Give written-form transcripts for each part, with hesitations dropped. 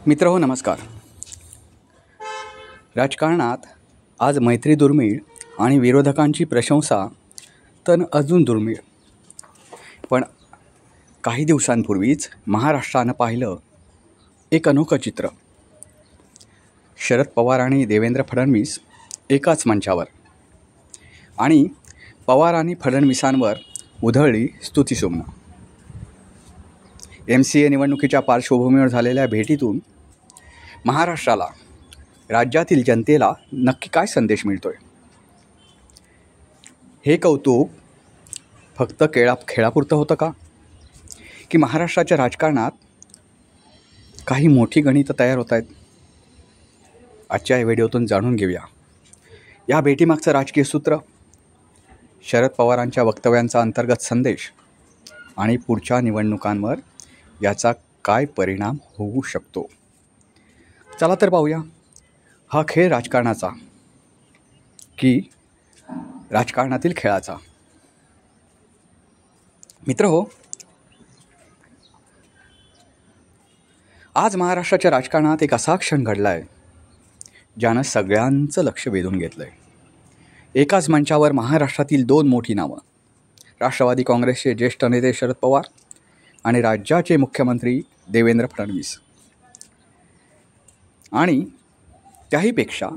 मित्रहो नमस्कार. राजकारणात आज मैत्री दुर्मिळ आणि विरोधकांची प्रशंसा तर अजून दुर्मिळ. पण काही दिवसांपूर्वीच महाराष्ट्रानं पाहिलं एक अनोखं चित्र. शरद पवार आणि देवेंद्र फडणवीस एकाच मंचावर आणि पवार आणि फडणवीसांवर उधळली स्तुतिसुमनं. MCA निवडणुकीच्या पार्श्वभूमीवर झालेल्या भेटीतून महाराष्ट्राला, राज्यातील जनतेला नक्की काय संदेश मिळतोय? हे कौतुक फक्त खेळापुरतं होतं का? की महाराष्ट्राच्या राजकारणात काही मोठी गणितं तयार होत आहेत? आजच्या या व्हिडिओतून जाणून घेऊया या भेटीमागचं राजकीय सूत्र, शरद पवारांच्या वक्तव्यांचा अंतर्गत संदेश आणि पुढच्या निवडणुकांवर याचा काय परिणाम होऊ शकतो. चला तर पाहूया, हा खेळ राजकारणाचा की राजकारणातील खेळाचा. मित्रहो, आज महाराष्ट्राच्या राजकारणात एक असा क्षण घडला आहे ज्यानं सगळ्यांचं लक्ष वेधून घेतलं आहे. एकाच मंचावर महाराष्ट्रातील दोन मोठी नावं, राष्ट्रवादी काँग्रेसचे ज्येष्ठ नेते शरद पवार आणि राज्याचे मुख्यमंत्री देवेंद्र फडणवीस. आणि त्याहीपेक्षा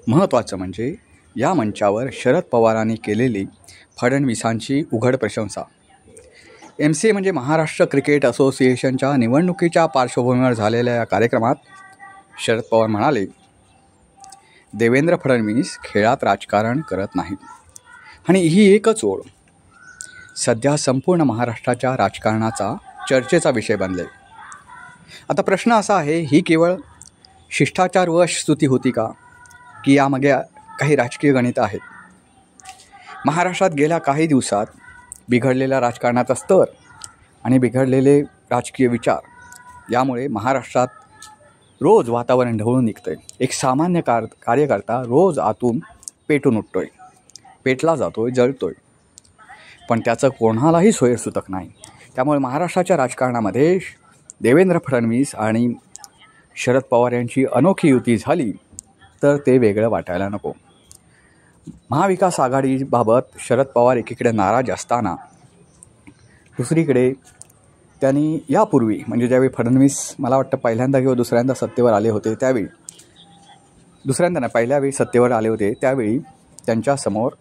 महत्त्वाचं म्हणजे या मंचावर शरद पवारांनी केलेली फडणवीसांची उघड प्रशंसा. MCA म्हणजे महाराष्ट्र क्रिकेट असोसिएशनच्या निवडणुकीच्या पार्श्वभूमीवर झालेल्या या कार्यक्रमात शरद पवार म्हणाले, देवेंद्र फडणवीस खेळात राजकारण करत नाहीत. आणि ही एकच ओळ सध्या संपूर्ण महाराष्ट्राच्या राजकारणाचा चर्चेचा विषय बनले. आता प्रश्न असा आहे, ही केवळ शिष्टाचारवश स्तुती होती का, की यामागे काही राजकीय गणितं आहेत? महाराष्ट्रात गेल्या काही दिवसात बिघडलेला राजकारणाचा स्तर आणि बिघडलेले राजकीय विचार यामुळे महाराष्ट्रात रोज वातावरण ढवळून निघतंय. एक सामान्य कार्यकर्ता रोज आतून पेटून उठतोय, पेटला जातोय, जळतोय, पण त्याचं कोणालाही सोयीसुतक नाही. त्यामुळे महाराष्ट्राच्या राजकारणामध्ये देवेंद्र फडणवीस आणि शरद पवार यांची अनोखी युती झाली तर ते वेगळं वाटायला नको. महाविकास आघाडीबाबत शरद पवार एकीकडे नाराज असताना दुसरीकडे त्यांनी यापूर्वी म्हणजे ज्यावेळी फडणवीस मला वाटतं पहिल्यांदा किंवा दुसऱ्यांदा सत्तेवर आले होते त्यावेळी, दुसऱ्यांदा नाही पहिल्या वेळी सत्तेवर आले होते त्यावेळी त्यांच्यासमोर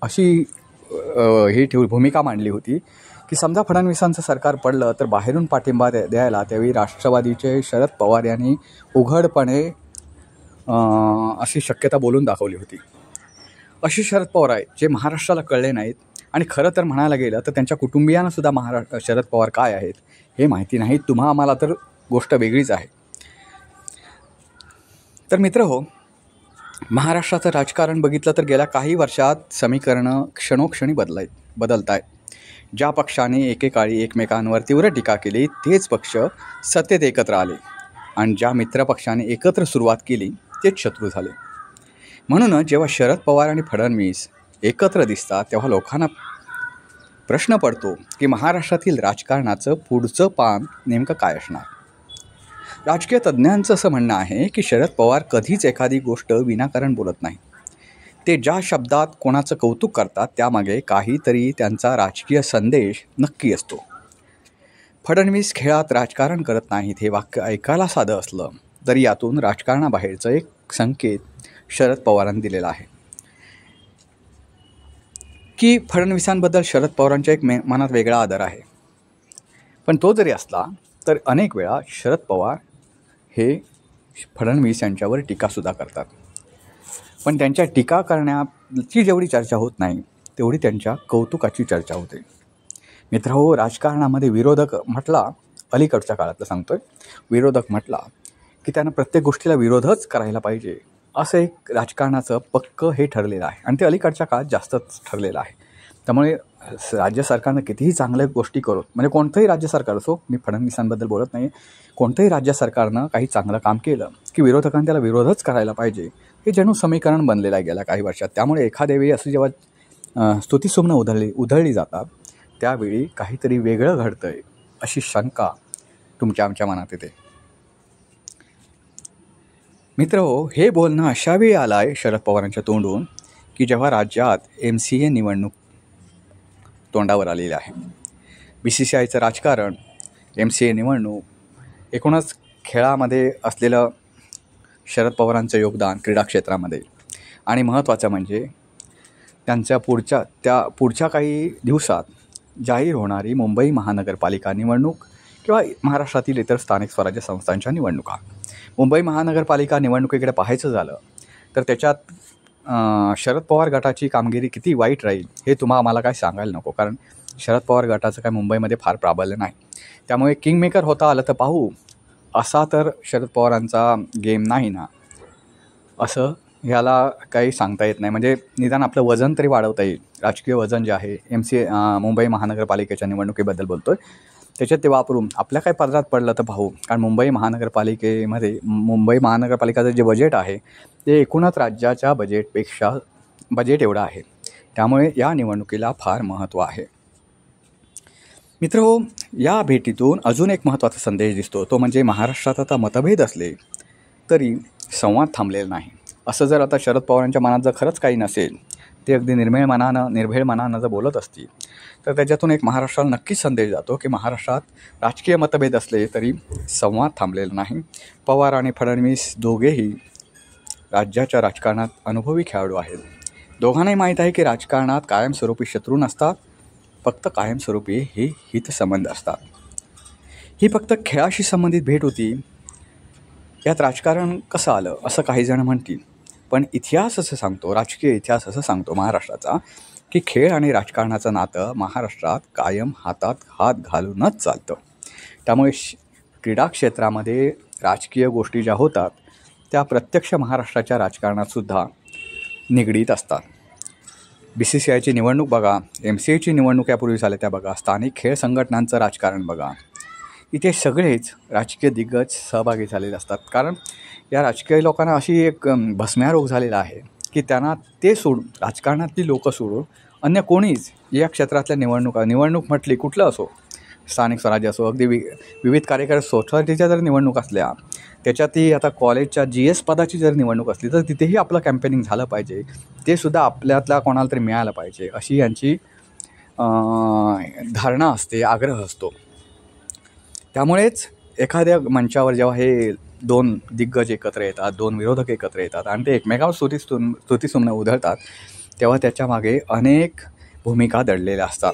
अशी भूमिका मांडली होती की समजा फडणवीसांचं सरकार पडलं तर बाहेरून पाठिंबा द्यायला त्यावेळी राष्ट्रवादीचे शरद पवार यांनी उघडपणे अशी शक्यता बोलून दाखवली होती. असे शरद पवार आहेत जे महाराष्ट्राला कळले नाहीत आणि खरं तर म्हणायला गेलं तर त्यांच्या कुटुंबियांनासुद्धा शरद पवार काय आहेत हे माहिती नाही. तुम्हा आम्हाला तर गोष्ट वेगळीच आहे. तर मित्रहो, महाराष्ट्राचं राजकारण बघितलं तर गेल्या काही वर्षात समीकरणं क्षणोक्षणी बदलत आहेत. ज्या पक्षाने एकेकाळी एकमेकांवर तीव्र टीका केली तेच पक्ष सत्तेत एकत्र आले आणि ज्या मित्रपक्षाने एकत्र सुरुवात केली तेच शत्रू झाले. म्हणूनच जेव्हा शरद पवार आणि फडणवीस एकत्र दिसतात तेव्हा लोकांना प्रश्न पडतो की महाराष्ट्रातील राजकारणाचं पुढचं पान नेमकं काय असणार. राजकीय तज्ज्ञांचं असं म्हणणं आहे की शरद पवार कधीच एखादी गोष्ट विनाकारण बोलत नाही. ते ज्या शब्दात कोणाचं कौतुक करतात त्यामागे काहीतरी त्यांचा राजकीय संदेश नक्की असतो. फडणवीस खेळात राजकारण करत नाहीत हे वाक्य ऐकायला साधं असलं तरी यातून राजकारणाबाहेरचं एक संकेत शरद पवारांनी दिलेला आहे की फडणवीसांबद्दल शरद पवारांच्या एक मनात वेगळा आदर आहे. पण तो जरी असला तर अनेक वेळा शरद पवार हे फडणवीस यांच्यावर टीकासुद्धा करतात. पण त्यांच्या टीका करण्याची जेवढी चर्चा होत नाही तेवढी त्यांच्या कौतुकाची चर्चा होते. मित्रहो, राजकारणामध्ये विरोधक म्हटला, अलीकडच्या काळातलं सांगतोय, विरोधक म्हटला की त्यानं प्रत्येक गोष्टीला विरोधच करायला पाहिजे असं एक राजकारणाचं पक्क हे ठरलेलं आहे आणि ते अलीकडच्या काळात जास्तच ठरलेलं आहे. त्यामुळे राज्य सरकारनं कितीही चांगल्या गोष्टी करू, म्हणजे कोणतंही राज्य सरकार असो, मी फडणवीसांबद्दल बोलत नाही, कोणतंही राज्य सरकारनं काही चांगलं काम केलं की विरोधकांनी त्याला विरोधच करायला पाहिजे हे जणू समीकरण बनलेलं आहे गेल्या काही वर्षात. त्यामुळे एखाद्या वेळी असं जेव्हा स्तुतिसुमनं उधळली जातात त्यावेळी काहीतरी वेगळं घडतं आहे अशी शंका तुमच्या आमच्या मनात येते. मित्रहो, हे बोलणं अशा वेळी आलं आहे शरद पवारांच्या तोंडून की जेव्हा राज्यात MCA निवडणूक तोंडावर आलेली आहे. BCCIचं राजकारण, MCA निवडणूक, एकूणच खेळामध्ये असलेलं शरद पवारांचं योगदान क्रीडा क्षेत्रामध्ये आणि महत्त्वाचं म्हणजे त्यांच्या पुढच्या काही दिवसात जाहीर होणारी मुंबई महानगरपालिका निवडणूक किंवा महाराष्ट्रातील इतर स्थानिक स्वराज्य संस्थांच्या निवडणुका. मुंबई महानगरपालिका निवडणुकीकडे पाहायचं झालं तर त्याच्यात शरद पवार गटाची कामगिरी किती वाईट राहील हे आम्हाला काय सांगायला नको, कारण शरद पवार गटाचं काय मुंबईमध्ये फार प्राबल्य नाही. त्यामुळे किंगमेकर होता आलं तर पाहू, असा तर शरद पवारांचा गेम नाही ना, असं ह्याला काही सांगता येत नाही. म्हणजे निदान आपलं वजन तरी वाढवता येईल. राजकीय वजन जे आहे मुंबई महानगरपालिकेच्या निवडणुकीबद्दल बोलतो आहे, त्याच्यात ते वापरून आपल्या काय पदरात पडलं तर पाहू. कारण मुंबई महानगरपालिकाचं जे बजेट आहे ते एकूणच राज्याच्या बजेट एवढं आहे. त्यामुळे या निवडणुकीला फार महत्त्व आहे. मित्रहो, या भेटीतून अजून एक महत्त्वाचा संदेश दिसतो, तो म्हणजे महाराष्ट्रात आता मतभेद असले तरी संवाद थांबलेला नाही. असं जर आता शरद पवारांच्या मनात जर खरंच काही नसेल, ते अगदी निर्भीळ मनानं जर बोलत असतील, तर त्याच्यातून एक महाराष्ट्राला नक्कीच संदेश जातो की महाराष्ट्रात राजकीय मतभेद असले तरी संवाद थांबलेला नाही. पवार आणि फडणवीस दोघेही राज्याच्या राजकारणात अनुभवी खेळाडू आहेत. दोघांनाही माहीत आहे की राजकारणात कायमस्वरूपी शत्रू नसतात, फक्त कायमस्वरूपी हे हितसंबंध असतात. ही फक्त खेळाशी संबंधित भेट होती. यात राजकारण कसं आलं असं काही जण म्हणतील, पण राजकीय इतिहास असं सांगतो महाराष्ट्राचा की खेळ आणि राजकारणाचं नातं महाराष्ट्रात कायम हातात हात घालूनच चालतं. त्यामुळे क्रीडा क्षेत्रामध्ये राजकीय गोष्टी ज्या होतात त्या प्रत्यक्ष महाराष्ट्राच्या राजकारणातसुद्धा निगडीत असतात. BCCIची निवडणूक बघा, MCAची निवडणूक यापूर्वी झाल्या त्या बघा, स्थानिक खेळ संघटनांचं राजकारण बघा, इथे सगळेच राजकीय दिग्गज सहभागी झालेले असतात. कारण या राजकीय लोकांना अशी एक भस्म्यारोग झालेला आहे की त्यांना ते सोडून, राजकारणातली लोकं सोडून अन्य कोणीच या क्षेत्रातल्या निवडणूक म्हटली कुठलं असो, स्थानिक स्वराज्य असो, अगदी विविध कार्यकारी सोसायटीच्या जर निवडणूक असल्या, त्याच्यातही आता कॉलेजच्या GS पदाची जर निवडणूक असली तर तिथेही आपलं कॅम्पेनिंग झालं पाहिजे, ते सुद्धा आपल्यातल्या कोणाला तरी मिळालं पाहिजे, अशी यांची धारणा असते, आग्रह असतो. त्यामुळेच एखाद्या मंचावर जेव्हा हे दोन दिग्गज एकत्र येतात, दोन विरोधक एकत्र येतात आणि ते एकमेकावर स्तुतिसुमनं उधळतात, तेव्हा त्याच्यामागे अनेक भूमिका दडलेल्या असतात.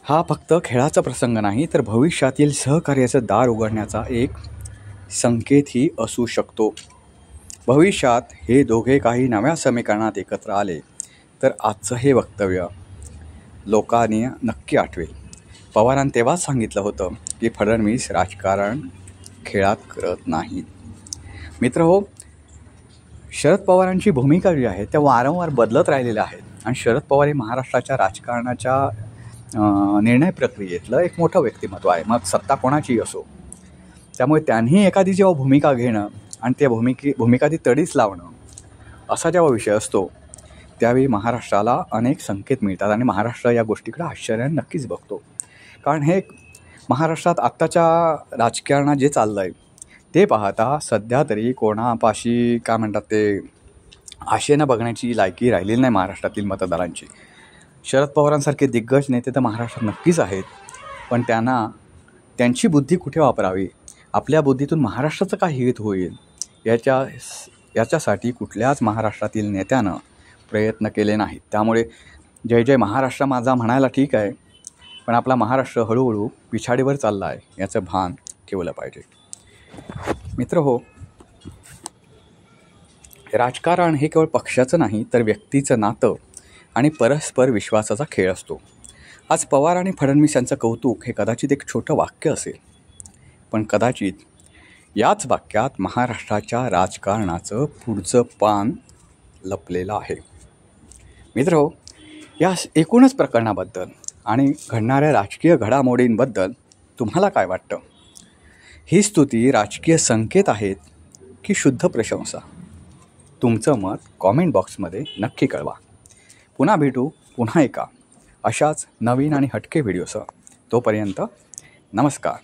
हा फक्त खेळाचा प्रसंग नाही तर भविष्यातील सहकार्याचं दार उघडण्याचा एक संकेतही असू शकतो. भविष्यात हे दोघे काही नव्या समीकरणात एकत्र आले तर आजचं हे वक्तव्य लोकांनी नक्की आठवेल. पवारांनी तेव्हाच सांगितलं होतं की फडणवीस राजकारण खेळात करत नाहीत. मित्रहो, शरद पवारांची भूमिका जी आहे त्या वारंवार बदलत राहिलेल्या आहेत आणि शरद पवार हे महाराष्ट्राच्या राजकारणाच्या निर्णय प्रक्रियेतलं एक मोठं व्यक्तिमत्व आहे, मग सत्ता कोणाची असो. त्यामुळे त्यांनी एखादी जेव्हा भूमिका घेणं आणि त्या भूमिका ती तडीच लावणं असा जेव्हा विषय असतो, त्यावेळी महाराष्ट्राला अनेक संकेत मिळतात आणि महाराष्ट्र या गोष्टीकडे आश्चर्याने नक्कीच बघतो. कारण हे महाराष्ट्रात आत्ताच्या राजकारणात जे चाललं आहे ते पाहता सध्या तरी कोणापाशी काय म्हणतात ते आशेनं बघण्याची लायकी राहिलेली नाही महाराष्ट्रातील मतदारांची. शरद पवारांसारखे दिग्गज नेते तर महाराष्ट्रात नक्कीच आहेत, पण त्यांची बुद्धी कुठे वापरावी, आपल्या बुद्धीतून महाराष्ट्राचं काय हित होईल याच्यासाठी कुठल्याच महाराष्ट्रातील नेत्यानं प्रयत्न केले नाहीत. त्यामुळे जय जय महाराष्ट्र माझा म्हणायला ठीक आहे, पण आपला महाराष्ट्र हळूहळू पिछाडीवर चालला आहे याचं भान ठेवलं पाहिजे. मित्रहो, राजकारण हे केवळ पक्षाचं नाही तर व्यक्तीचं नातं आणि परस्पर विश्वासाचा खेळ असतो. आज पवार आणि फडणवीस यांचं कौतुक हे कदाचित एक छोटं वाक्य असेल, पण कदाचित याच वाक्यात महाराष्ट्राच्या राजकारणाचं पुढचं पान लपलेलं आहे. मित्रहो, या एकूणच प्रकरणाबद्दल आणि घडणाऱ्या राजकीय घडामोडींबद्दल तुम्हाला काय वाटतं? ही स्तुती राजकीय संकेत आहेत की शुद्ध प्रशंसा? तुमचं मत कॉमेंट बॉक्समध्ये नक्की कळवा. पुन्हा भेटू पुन्हा एका अशाच नवीन आणि हटके व्हिडिओसह. तोपर्यंत नमस्कार.